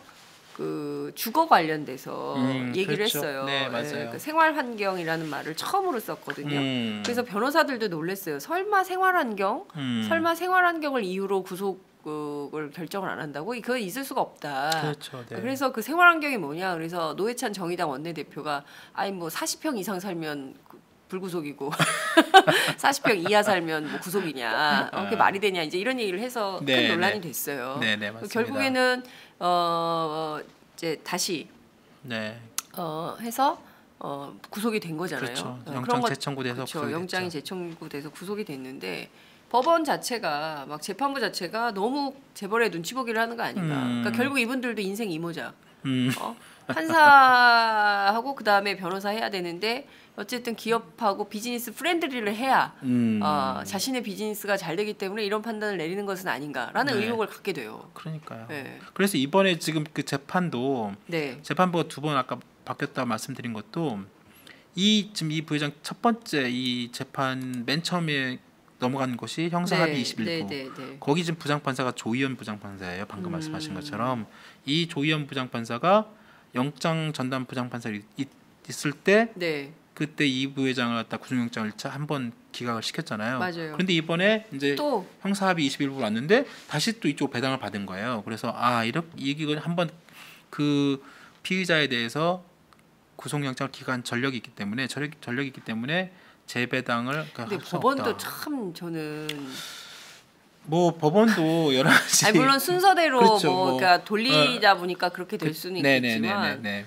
그 주거 관련돼서 얘기를 그렇죠. 했어요. 네, 맞아요. 그 생활 환경이라는 말을 처음으로 썼거든요. 그래서 변호사들도 놀랐어요. 설마 생활 환경을 이유로 구속 그걸 결정을 안 한다고? 그건 있을 수가 없다. 그렇죠. 네. 그래서 그 생활 환경이 뭐냐? 그래서 노회찬 정의당 원내대표가 아니 뭐 40평 이상 살면 불구속이고 40평 이하 살면 뭐 구속이냐? 그게 말이 되냐? 이제 이런 얘기를 해서 큰 네, 논란이 네. 됐어요. 네, 네, 맞습니다. 결국에는 이제 다시 네. 해서 구속이 된 거잖아요. 그렇죠. 그런 영장 것- 재청구돼서 그렇죠. 구속이 영장이 됐죠. 재청구돼서 구속이 됐는데 법원 자체가 막 재판부 자체가 너무 재벌의 눈치 보기를 하는 거 아닌가. 그러니까 결국 이분들도 인생 이모자. 판사하고 그 다음에 변호사 해야 되는데 어쨌든 기업하고 비즈니스 프렌들리를 해야 자신의 비즈니스가 잘 되기 때문에 이런 판단을 내리는 것은 아닌가라는 네. 의혹을 갖게 돼요. 그러니까요. 네. 그래서 이번에 지금 그 재판도 네. 재판부가 2번 아까 바뀌었다 말씀드린 것도 지금 이 부회장 첫 번째 이 재판 맨 처음에 넘어간 것이 형사 합의 21부. 네. 거기 지금 부장판사가 조희연 부장판사예요. 방금 말씀하신 것처럼 이 조희연 부장판사가 영장 전담 부장판사가 있을 때 네. 그때 이 부회장을 갖다 구속영장을 한번 기각을 시켰잖아요. 맞아요. 그런데 이번에 이제 또 형사 합의 21부 왔는데 다시 또 이쪽 배당을 받은 거예요. 그래서 이렇게 이걸 한번 그 피의자에 대해서 구속영장을 기각한 전력이 있기 때문에 재배당을 근데 할 수 법원도 없다. 참 저는 뭐 법원도 여러 가지 아니 물론 순서대로 그렇죠, 뭐 뭐. 그러니까 돌리다 보니까 그렇게 될 수는 있겠지만 네네네네.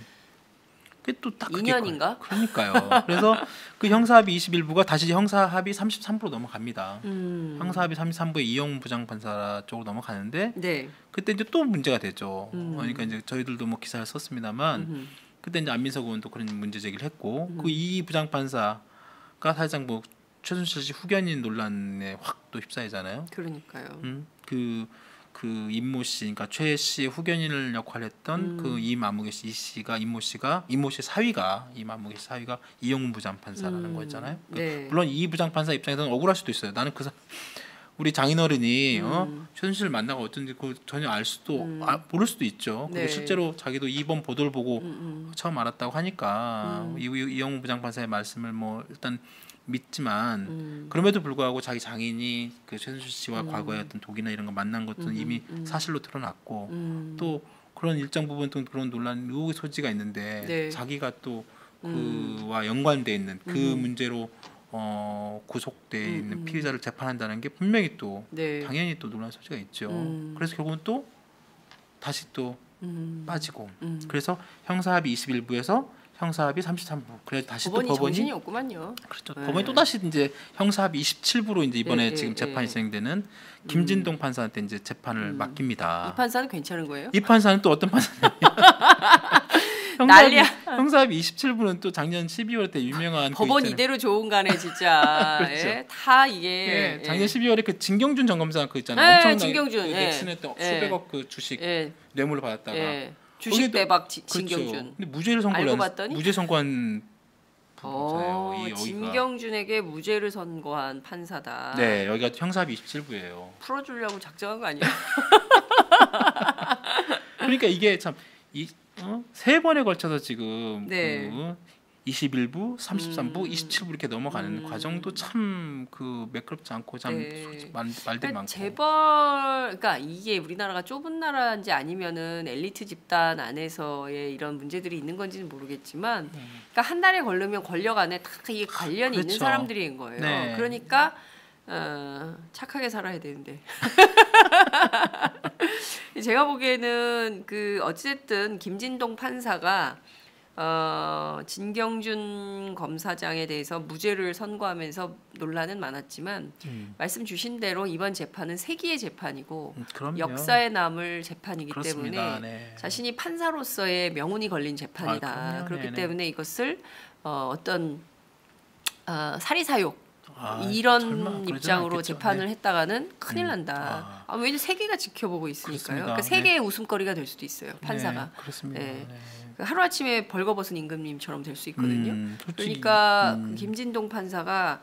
그게 또딱 2년인가? 그러니까요. 그래서 그 형사합의 21부가 다시 형사합의 33부로 넘어갑니다. 형사합의 33부에 이영훈 부장판사 쪽으로 넘어가는데 네. 그때 이제 또 문제가 되죠. 그러니까 이제 저희들도 뭐 기사를 썼습니다만 그때 이제 안민석 의원도 그런 문제 제기를 했고 그 이 부장판사가 사실상 뭐 최순실 씨 후견인 논란에 확 또 휩싸이잖아요. 그러니까요. 그 임모 씨, 그러니까 최 씨의 후견인을 역할했던 그 이만무개 씨, 임모 씨 사위가 이만무개 씨 사위가 이영훈 부장판사라는 거였잖아요. 네. 물론 이 부장판사 입장에서는 억울할 수도 있어요. 나는 우리 장인어른이 최순실을 만나고 어쩐지 그 전혀 알 수도 모를 수도 있죠. 네. 근데 실제로 자기도 이번 보도를 보고 처음 알았다고 하니까 이영훈 부장판사의 말씀을 뭐 일단 믿지만 그럼에도 불구하고 자기 장인이 그 최순실 씨와 과거의 어떤 독이나 이런 거 만난 것도 이미 사실로 드러났고 또 그런 일정 부분 또 그런 논란 의혹의 소지가 있는데 네. 자기가 또 그와 연관돼 있는 그 문제로 구속돼 있는 피의자를 재판한다는 게 분명히 또 네. 당연히 또 논란 소지가 있죠. 그래서 결국은 또 다시 또 빠지고 그래서 형사합의 21부에서 형사합의 33부. 그래서 다시 또 법원이 정신이 없구만요. 그렇죠. 네. 법원이 또 다시 이제 형사합의 27부로 이제 이번에 네, 지금 네, 재판이 네. 진행되는 김진동 판사한테 이제 재판을 맡깁니다. 이 판사는 괜찮은 거예요? 이 판사는 또 어떤 판사냐면 난리야. 형사합의 27부는 또 작년 12월 때 유명한 법원 그 있잖아요. 이대로 좋은 가네 진짜. 그렇죠. 예? 다 이게 예, 작년 12월에 그 진경준 전검사 그 있잖아요. 예, 엄청나게 진경준, 그 예. 넥슨했던 예. 수백억 그 주식 예, 뇌물을 받았다가 예. 주식 거기도- 대박 그렇죠. 진경준. 근데 무죄를 선고를 알고 봤더니? 무죄 선고한 판사예요. 여기가. 진경준에게 무죄를 선고한 판사다. 네, 여기가 형사합의 27부예요. 풀어주려고 작정한 거 아니야? 그러니까 이게 참 세 번에 걸쳐서 지금 네. 그 21부, 33부, 27부 이렇게 넘어가는 과정도 참 그 매끄럽지 않고 참 네. 말들이 그러니까 많고. 그러니까 이게 우리나라가 좁은 나라인지 아니면은 엘리트 집단 안에서의 이런 문제들이 있는 건지는 모르겠지만, 그러니까 한 달에 걸르면 권력 안에 다 이게 관련이 있는 그렇죠. 사람들인 거예요. 네. 그러니까 착하게 살아야 되는데. 제가 보기에는 그 어쨌든 김진동 판사가 진경준 검사장에 대해서 무죄를 선고하면서 논란은 많았지만 말씀 주신 대로 이번 재판은 세기의 재판이고 그럼요. 역사에 남을 재판이기 그렇습니다. 때문에 네. 자신이 판사로서의 명운이 걸린 재판이다. 그럼요. 그렇기 네네. 때문에 이것을 어떤 사리사욕 설마 이런 그러진 입장으로 않겠죠. 재판을 네. 했다가는 큰일 난다. 왜냐면 세계가 지켜보고 있으니까요. 그렇습니다. 그러니까 세계의 웃음거리가 될 수도 있어요. 판사가. 네, 그렇습니다. 네. 네. 하루아침에 벌거벗은 임금님처럼 될 수 있거든요. 솔직히, 그러니까 그 김진동 판사가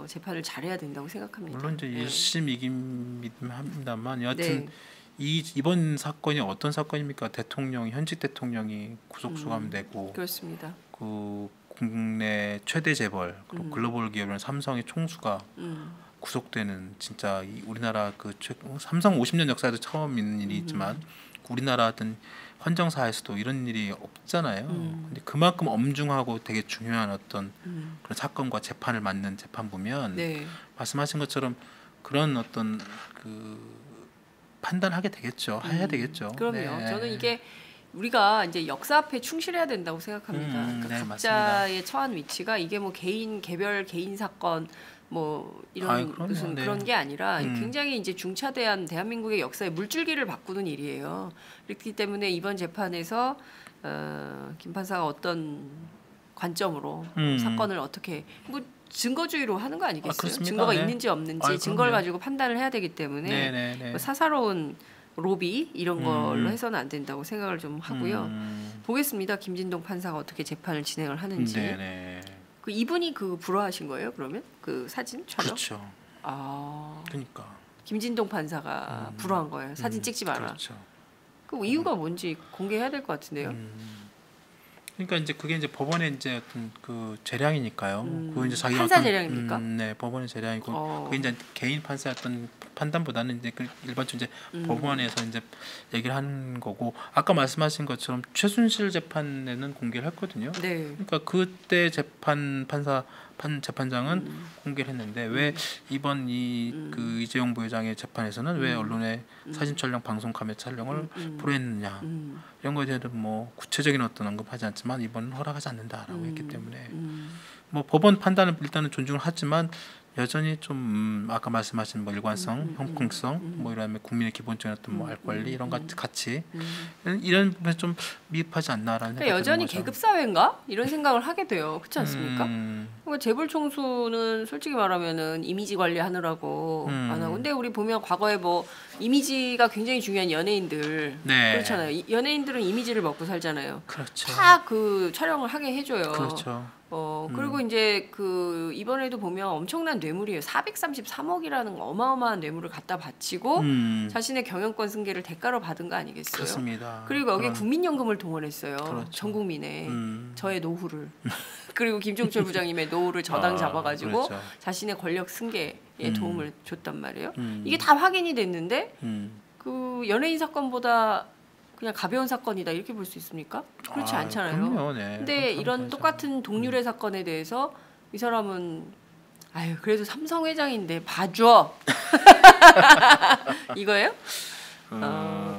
재판을 잘해야 된다고 생각합니다. 물론 이제 네. 1심 이긴 합니다만 여하튼 네. 이번 사건이 어떤 사건입니까? 현직 대통령이 구속 수감되고 그렇습니다. 그 국내 최대 재벌 그리고 글로벌 기업인 삼성의 총수가 구속되는 진짜 우리나라 삼성 50년 역사에도 처음 있는 일이지만 우리나라 어떤 헌정사에서도 이런 일이 없잖아요. 근데 그만큼 엄중하고 되게 중요한 어떤 그런 사건과 재판을 맡는 재판부면 네. 말씀하신 것처럼 그런 어떤 판단하게 되겠죠. 해야 되겠죠. 그럼요. 네. 저는 이게 우리가 이제 역사 앞에 충실해야 된다고 생각합니다. 그러니까 네, 각자의 맞습니다. 처한 위치가 이게 뭐 개별 개인 사건 뭐 이런 그럼요. 무슨 네. 그런 게 아니라 굉장히 이제 중차대한 대한민국의 역사의 물줄기를 바꾸는 일이에요. 그렇기 때문에 이번 재판에서 김 판사가 어떤 관점으로 사건을 어떻게 뭐 증거주의로 하는 거 아니겠어요? 그렇습니다. 증거가 네. 있는지 없는지 증거를 그럼요. 가지고 판단을 해야 되기 때문에 네. 뭐 사사로운 로비 이런 걸로 해서는 안 된다고 생각을 좀 하고요. 보겠습니다. 김진동 판사가 어떻게 재판을 진행을 하는지. 네네. 그 이분이 불허하신 거예요? 그러면 그 사진 촬영? 그렇죠. 아, 그러니까. 김진동 판사가 불허한 거예요. 사진 찍지 마라. 그렇죠. 그 이유가 뭔지 공개해야 될 것 같은데요. 그러니까 이제 그게 이제 법원의 이제 어떤 그 재량이니까요. 그거 이제 자기 판사 재량입니까? 네, 법원의 재량이고 그게 이제 개인 판사의 어떤 판단보다는 이제 일반적으로 이제 법원에서 이제 얘기를 하는 거고 아까 말씀하신 것처럼 최순실 재판에는 공개를 했거든요. 네. 그러니까 그때 재판장은 공개를 했는데 왜 이번 그 이재용 부회장의 재판에서는 왜 언론에 사진 촬영, 방송 카메라 촬영을 불허했느냐 이런 거에 대해서 뭐 구체적인 어떤 언급하지 않지만 이번은 허락하지 않는다라고 했기 때문에 뭐 법원 판단을 일단은 존중을 하지만 여전히 좀 아까 말씀하신 뭐 일관성, 형평성, 뭐 이런 국민의 기본적인 어떤 뭐 알 권리 이런 것 같이 이런 부분에 좀 미흡하지 않나라는 그러니까 여전히 계급 사회인가 이런 생각을 하게 돼요. 그렇지 않습니까? 그러니까 재벌 총수는 솔직히 말하면은 이미지 관리하느라고 안 하고 근데 우리 보면 과거에 뭐 이미지가 굉장히 중요한 연예인들 네. 그렇잖아요. 연예인들은 이미지를 먹고 살잖아요. 그렇죠. 다 그 촬영을 하게 해줘요. 그렇죠. 그리고 이제 그 이번에도 보면 엄청난 뇌물이에요. 433억이라는 어마어마한 뇌물을 갖다 바치고 자신의 경영권 승계를 대가로 받은 거 아니겠어요? 그렇습니다. 그리고 여기에 국민연금을 동원했어요. 그렇죠. 전 국민의 저의 노후를 그리고 김종철 부장님의 노후를 저당 잡아가지고 그렇죠. 자신의 권력 승계에 도움을 줬단 말이에요. 이게 다 확인이 됐는데 그 연예인 사건보다 그냥 가벼운 사건이다 이렇게 볼 수 있습니까? 그렇지 않잖아요. 그럼요, 네. 근데 이런 똑같은 동률의 사건에 대해서 이 사람은 아유 그래도 삼성 회장인데 봐줘 이거예요?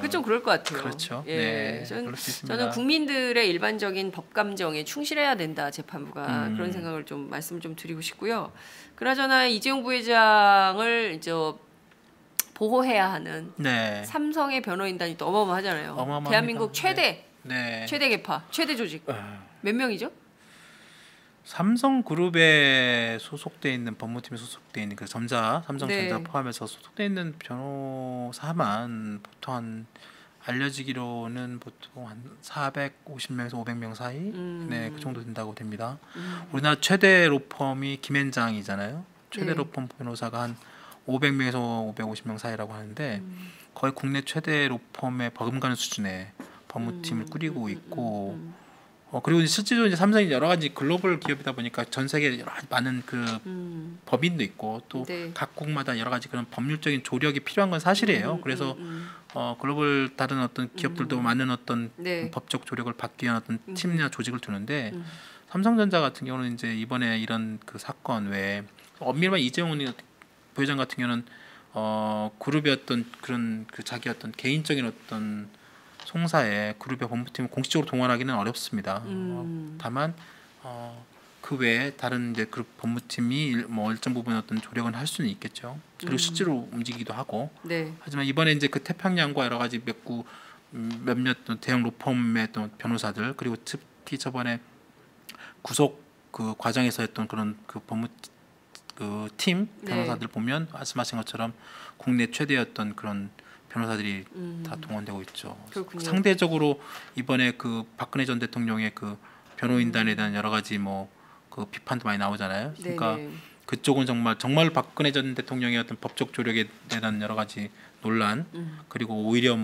그 좀 그럴 것 같아요. 그렇죠. 예, 네, 그럴 수 있습니다. 저는 국민들의 일반적인 법 감정에 충실해야 된다 재판부가 그런 생각을 좀 말씀 좀 드리고 싶고요. 그나저나 이재용 부회장을 이제 보호해야 하는 네. 삼성의 변호인단이 또 어마어마하잖아요. 어마어마합니다. 대한민국 최대 네. 계파, 최대 조직 몇 명이죠? 삼성그룹에 소속돼 있는 법무팀에 소속돼 있는 그 삼성전자 네. 포함해서 소속돼 있는 변호사만 보통 한 알려지기로는 보통 한 450명에서 500명 사이 네, 그 정도 된다고 됩니다. 우리나라 최대 로펌이 김앤장이잖아요. 최대 네. 로펌 변호사가 한 500명에서 550명 사이라고 하는데 거의 국내 최대 로펌에 버금가는 수준의 법무팀을 꾸리고 있고 그리고 이제 실제로 이제 삼성이 여러 가지 글로벌 기업이다 보니까 전 세계 여러 가지 많은 그 법인도 있고 또 네. 각국마다 여러 가지 그런 법률적인 조력이 필요한 건 사실이에요. 그래서 글로벌 다른 어떤 기업들도 많은 어떤 네. 법적 조력을 받기 위한 어떤 팀이나 조직을 두는데 삼성전자 같은 경우는 이제 이번에 이런 그 사건 외에 엄밀한 이재용 부회장 같은 경우는 그룹의 어떤 그런 그 자기 어떤 개인적인 어떤 송사에 그룹의 법무팀을 공식적으로 동원하기는 어렵습니다. 다만 그 외에 다른 이제 그룹 법무팀이 뭐 일정 부분 어떤 조력은 할 수는 있겠죠. 그리고 실제로 움직이기도 하고. 네. 하지만 이번에 이제 그 태평양과 여러 가지 몇몇 대형 로펌의 또 변호사들 그리고 특히 저번에 구속 그 과정에서 했던 그런 그 법무 그 팀 변호사들 보면 말씀하신 것처럼 국내 최대였던 그런 변호사들이 다 동원되고 있죠. 그렇군요. 상대적으로 이번에 그 박근혜 전 대통령의 그 변호인단에 대한 여러 가지 뭐 그 비판도 많이 나오잖아요. 그러니까 네네. 그쪽은 정말 박근혜 전 대통령의 어떤 법적 조력에 대한 여러 가지 논란 그리고 오히려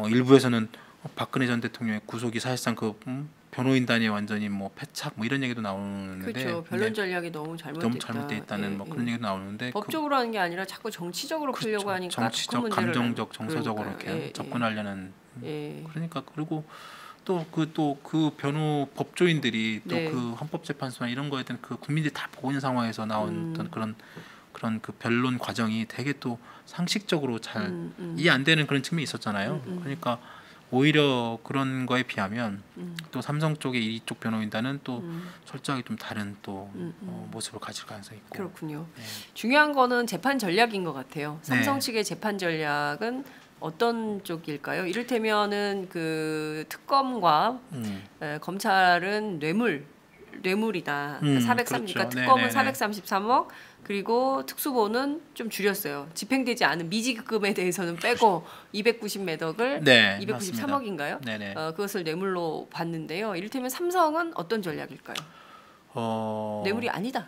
일부에서는 박근혜 전 대통령의 구속이 사실상 그 변호인단이 완전히 뭐 패착 뭐 이런 얘기도 나오는데 그렇죠. 변론 전략이 너무 잘못돼 있다는 뭐 그런 얘기도 나오는데 법적으로 하는 게 아니라 자꾸 정치적으로 풀려고 하니까 정치적, 감정적, 정서적으로 이렇게 접근하려는 그러니까 그리고 또 그 변호 법조인들이 또 그 헌법재판소나 이런 거에 대한 그 국민들이 다 보고 있는 상황에서 나온 어떤 그런 그 변론 과정이 되게 또 상식적으로 잘 이해 안 되는 그런 측면이 있었잖아요. 그러니까 오히려 그런 거에 비하면 또 삼성 쪽의 이쪽 변호인단은 또 철저하게 좀 다른 또 모습을 가질 가능성이 있고. 그렇군요. 중요한 거는 재판 전략인 것 같아요. 삼성 측의 재판 전략은 어떤 쪽일까요? 이를테면은 그 특검과 검찰은 뇌물이다. 430, 그렇죠. 그러니까 특검은 433억, 그리고 특수보는 좀 줄였어요. 집행되지 않은 미지급금에 대해서는 빼고 290몇억을 293억인가요? 그것을 뇌물로 봤는데요. 이를테면 삼성은 어떤 전략일까요? 뇌물이 아니다.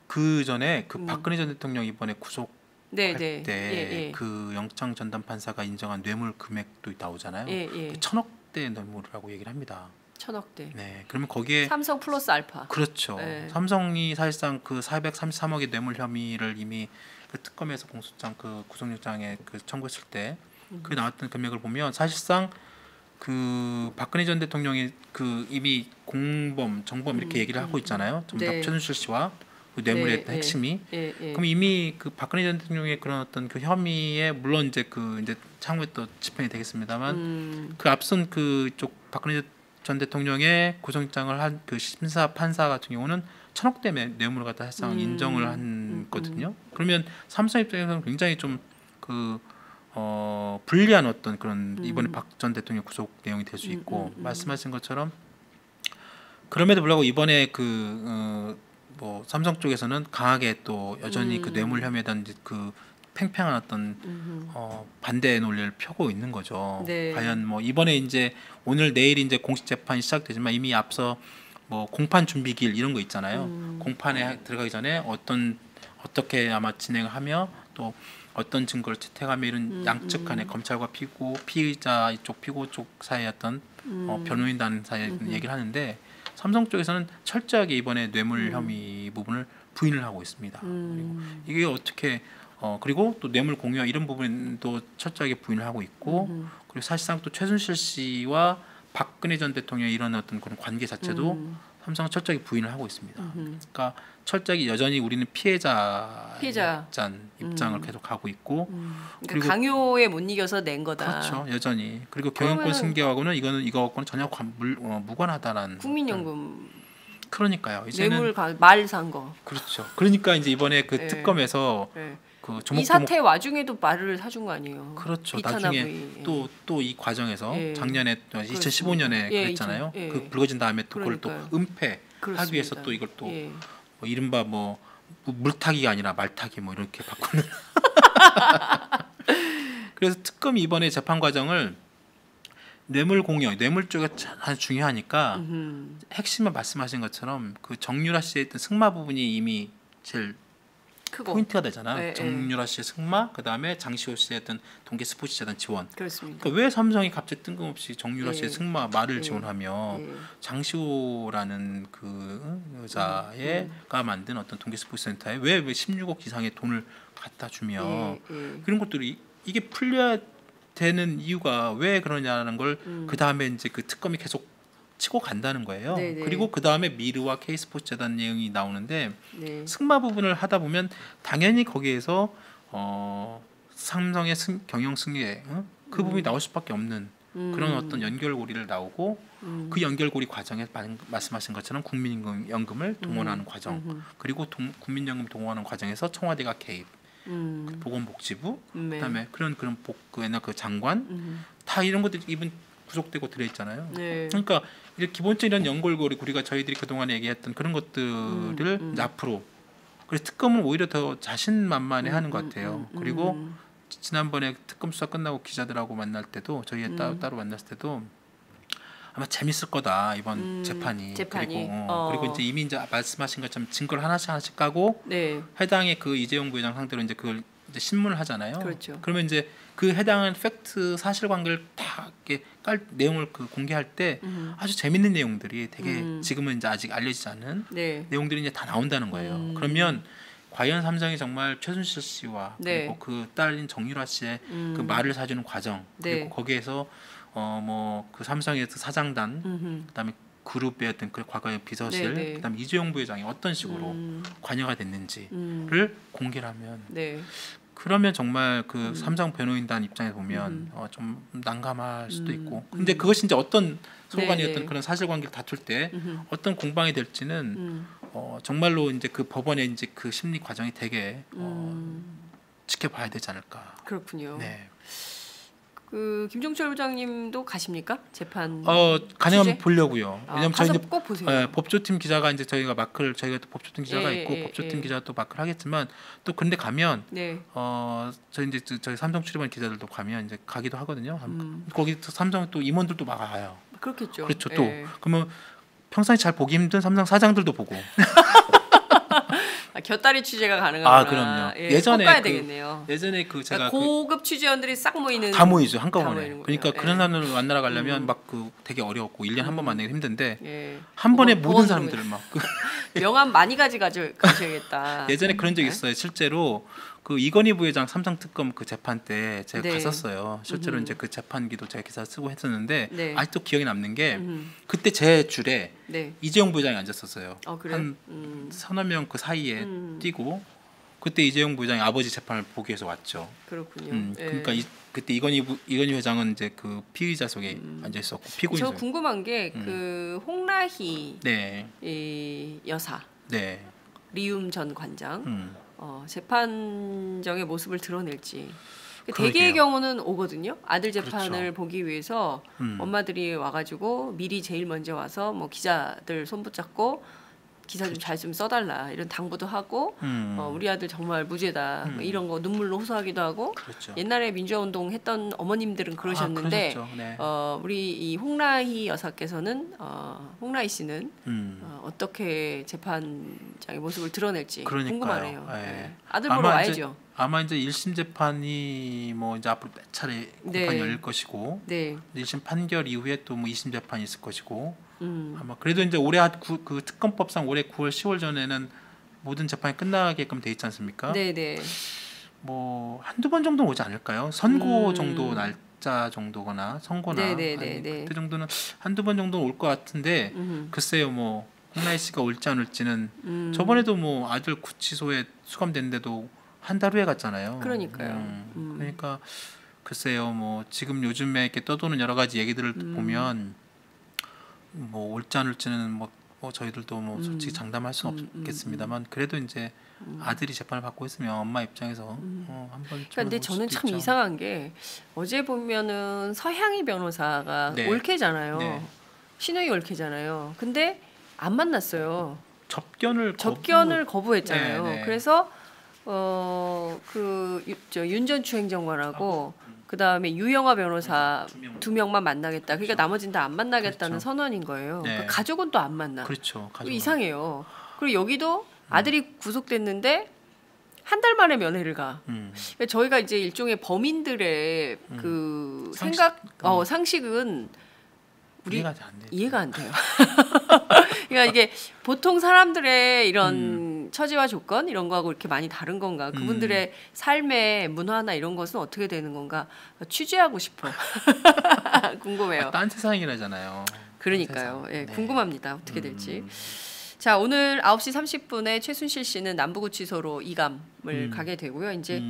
그 전에 그 박근혜 전 대통령 이번에 구속할 때 그 영장 전담 판사가 인정한 뇌물 금액도 나오잖아요. 그 1,000억대 뇌물이라고 얘기를 합니다. 1,000억대. 네, 그러면 거기에 삼성 플러스 알파. 그렇죠. 삼성이 사실상 그 433억의 뇌물 혐의를 이미 그 특검에서 공소장 그 구속영장에 그 청구했을 때 그 나왔던 금액을 보면 사실상 그 박근혜 전 대통령이 그 이미 공범, 정범 이렇게 얘기를 하고 있잖아요. 정답 최순실 씨와 그 뇌물의 핵심이. 그럼 이미 그 박근혜 전 대통령의 그런 어떤 그 혐의에 물론 이제 그 이제 향후에 또 집행이 되겠습니다만 그 앞선 그쪽 박근혜 전 대통령의 구속영장을 한 그 심사 판사 같은 경우는 1,000억대 뇌물을 갖다 사실상 인정을 한거든요. 그러면 삼성 입장에서는 굉장히 좀 그 불리한 어떤 그런 이번에 박 전 대통령 구속 내용이 될 수 있고 말씀하신 것처럼 그럼에도 불구하고 이번에 뭐 삼성 쪽에서는 강하게 또 여전히 그 뇌물 혐의에 대한 그 팽팽한 어떤 반대 논리를 펴고 있는 거죠. 과연 뭐 이번에 이제 오늘 내일 이제 공식 재판이 시작되지만 이미 앞서 뭐 공판 준비기일 이런 거 있잖아요. 공판에 들어가기 전에 어떻게 아마 진행을 하며 또 어떤 증거를 채택하며 이런 양측 간에 검찰과 피의자 이쪽 피고 쪽 사이의 어떤 변호인단 사이에 얘기를 하는데 삼성 쪽에서는 철저하게 이번에 뇌물 혐의 부분을 부인을 하고 있습니다. 그리고 이게 어떻게 그리고 또 뇌물 공유와 이런 부분도 철저하게 부인을 하고 있고 그리고 사실상 또 최순실 씨와 박근혜 전 대통령의 이런 어떤 그런 관계 자체도 삼성은 철저하게 부인을 하고 있습니다. 그러니까 철저하게 여전히 우리는 피해자 입장을 계속 하고 있고 그러니까 강요에 못 이겨서 낸 거다. 그렇죠, 여전히. 그리고 경영권 승계하고는 이거하고는 전혀 무관하다라는. 국민연금. 그러니까요. 이제는 말 산 거. 그렇죠. 그러니까 이제 이번에 그 특검에서 그 이 사태 와중에도 말을 사준 거 아니에요. 그렇죠. 나중에 또 이 과정에서 작년에 2015년에 그랬잖아요. 그 불거진 다음에 또 그걸 또 은폐하기 위해서 또 이걸 또 뭐 이른바 뭐 물타기가 아니라 말타기 뭐 이렇게 바꾸는. 그래서 특검이 이번에 재판 과정을 뇌물 공여, 뇌물 쪽이 아주 중요하니까 핵심은 말씀하신 것처럼 그 정유라 씨의 어떤 승마 부분이 이미 제일 크고 포인트가 되잖아요. 정유라 씨의 승마, 그 다음에 장시호 씨의 어떤 동계 스포츠재단 지원. 그렇습니다. 그러니까 왜 삼성이 갑자기 뜬금없이 정유라 씨의 승마 말을 지원하며 장시호라는 그 여자가 만든 어떤 동계 스포츠센터에 왜 16억 이상의 돈을 갖다 주며 그런 것들이 이게 풀려야 되는 이유가 왜 그러냐는 걸 그 다음에 이제 그 특검이 계속 치고 간다는 거예요. 그리고 그 다음에 미르와 K스포츠재단 내용이 나오는데 승마 부분을 하다 보면 당연히 거기에서 삼성의 경영 승계 그 부분이 나올 수밖에 없는 그런 어떤 연결고리를 나오고 그 연결고리 과정에 말씀하신 것처럼 국민연금을 동원하는 과정 그리고 국민연금 동원하는 과정에서 청와대가 개입. 보건복지부 그다음에 그런 그 장관 다 이런 것들이 이분 구속되고 들어있잖아요. 그러니까 이런 기본적인 연결고리 우리가 저희들이 그동안 얘기했던 그런 것들을 앞으로 그래서 특검은 오히려 더 자신만만해하는 것 같아요. 그리고 지난번에 특검 수사 끝나고 기자들하고 만날 때도 저희 따로 만났을 때도 아마 재밌을 거다 이번 재판이. 그리고 이제 이미 이제 말씀하신 것처럼 증거를 하나씩 까고 해당의 그 이재용 부회장 상대로 이제 그걸 이제 신문을 하잖아요. 그렇죠. 그러면 이제 그 해당하는 팩트 사실관계를 다 이렇게 내용을 그 공개할 때 아주 재밌는 내용들이 되게 지금은 이제 아직 알려지지 않은 네. 내용들이 이제 다 나온다는 거예요. 그러면 과연 삼성이 정말 최순실 씨와 네. 그리고 그 딸인 정유라 씨의 그 말을 사주는 과정 그리고 네. 거기에서 뭐 그 삼성의 사장단 그다음에 그룹의 어떤 그 과거의 비서실 네, 네. 그다음에 이재용 부회장이 어떤 식으로 관여가 됐는지를 공개를 하면 네. 그러면 정말 그 삼성 변호인단 입장에서 보면 좀 난감할 수도 있고 근데 그것이 이제 어떤 서로 간의 네, 어떤 네. 그런 사실관계를 다툴 때 어떤 공방이 될지는 정말로 이제 그 법원의 이제 그 심리 과정이 되게 지켜봐야 되지 않을까. 그렇군요. 네. 그 김종철 부장님도 가십니까? 재판. 가능하면 취재? 보려고요. 왜냐면 가서 저희 이제 꼭 보세요. 법조팀 기자가 이제 저희가 또 법조팀 기자가 예, 있고 예, 법조팀 예. 기자가 또 마크를 하겠지만 또 근데 가면 네. 저희 이제 저희 삼성 출입한 기자들도 가면 이제 가기도 하거든요. 거기 삼성 또 임원들도 막 와요. 그렇겠죠. 그렇죠. 예. 또 그러면 평상시 잘 보기 힘든 삼성 사장들도 보고. 곁다리 취재가 가능하구나. 그럼요. 예, 예전에 꼭 가야 그 되겠네요. 예전에 그 제가 그러니까 고급 취재원들이 싹 모이는. 다 모이죠 다 한꺼번에. 모이는군요. 그러니까 예. 그런 사람들 만나러 가려면 막 그 되게 어려웠고 1년에 한 번 만나기 힘든데 예. 한 번에 모든 보건 사람들 막 명함 많이 가져야겠다. 예전에 그런 적이 있어요. 실제로 그 이건희 부회장 삼성 특검 그 재판 때 제가 네. 갔었어요. 실제로 이제 그 재판기도 제가 기사 쓰고 했었는데 네. 아직도 기억에 남는 게 그때 제 줄에 네. 이재용 부회장이 앉았었어요. 그래요? 한 서너 명 그 사이에 뛰고 그때 이재용 부회장이 아버지 재판을 보기 위해서 왔죠. 그렇군요. 예. 그러니까 그때 이건희 회장은 이제 그 피의자 속에 앉아 있었고 피고인 저 속에. 궁금한 게 그 홍라희 네. 이 여사 네. 리움 전 관장 음. 재판정의 모습을 드러낼지. 그러게요. 대개의 경우는 오거든요. 아들 재판을 그렇죠. 보기 위해서 엄마들이 와가지고 미리 제일 먼저 와서 뭐 기자들 손붙잡고 기사 좀 잘 좀 써달라 이런 당부도 하고 우리 아들 정말 무죄다 뭐 이런 거 눈물로 호소하기도 하고 그렇죠. 옛날에 민주화운동 했던 어머님들은 그러셨는데 그러셨죠. 네. 우리 이 홍라희 여사께서는 홍라희 씨는 어떻게 재판장의 모습을 드러낼지 그러니까요. 궁금하네요. 네. 네. 아들 보러 와야죠. 아마 이제 1심 재판이 뭐 이제 앞으로 몇 차례 공판이 네. 열릴 것이고 네. 1심 판결 이후에 또 뭐 2심 재판이 있을 것이고 아마 그래도 이제 올해 그 특검법상 올해 9월 10월 전에는 모든 재판이 끝나게끔 돼 있지 않습니까? 네네. 뭐 한두 번 정도 오지 않을까요? 선고 정도 날짜 정도거나 선고나 네네네네. 아니, 그때 정도는 한두 번 정도 올 것 같은데 글쎄요 뭐 홍라희 씨가 올지 안 올지는 저번에도 뭐 아들 구치소에 수감됐는데도 한 달 후에 갔잖아요. 그러니까요. 그러니까 글쎄요 뭐 지금 요즘에 이렇게 떠도는 여러 가지 얘기들을 보면 뭐 올지 안 올지는 뭐 저희들도 뭐 솔직히 장담할 수는 없겠습니다만 그래도 이제 아들이 재판을 받고 있으면 엄마 입장에서 한번 그러니까 근데 저는 참 이상한 게 어제 보면은 서향희 변호사가 네. 올케잖아요. 네. 신우이 올케잖아요. 근데 안 만났어요. 접견을 거부했잖아요. 네, 네. 그래서 윤 전 추행정관하고 그 다음에 유영아 변호사 두 명만 만나겠다. 그러니까 나머지는 다 안 만나겠다는 그렇죠. 선언인 거예요. 네. 그러니까 가족은 또 안 만나. 그렇죠. 이상해요. 그리고 여기도 아들이 구속됐는데 한 달 만에 면회를 가. 그러니까 저희가 이제 일종의 범인들의 그 상식은 우리 이해가 안 돼요. 그러니까 이게 보통 사람들의 이런 처지와 조건 이런 거하고 이렇게 많이 다른 건가? 그분들의 삶의 문화나 이런 것은 어떻게 되는 건가? 취재하고 싶어. 궁금해요. 딴 세상이라잖아요. 그러니까요. 딴 예, 세상. 궁금합니다. 어떻게 될지. 자, 오늘 9시 30분에 최순실 씨는 남부구치소로 이감을 가게 되고요. 이제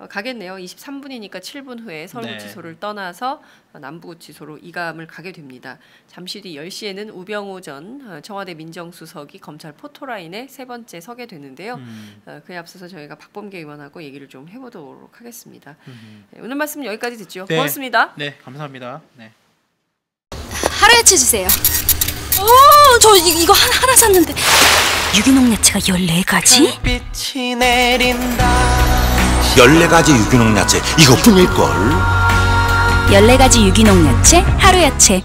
가겠네요. 23분이니까 7분 후에 서울구치소를 떠나서 남부구치소로 이감을 가게 됩니다. 잠시 뒤 10시에는 우병우 전 청와대 민정수석이 검찰 포토라인에 세 번째 서게 되는데요. 그에 앞서서 저희가 박범계 의원하고 얘기를 좀 해보도록 하겠습니다. 네, 오늘 말씀 여기까지 듣죠. 네. 고맙습니다. 네, 감사합니다. 네. 하루야채 주세요. 저 이거 하나 샀는데 유기농 야채가 14가지? 빛이 내린다. 14가지 유기농 야채 이것뿐일걸. 14가지 유기농 야채 하루야채.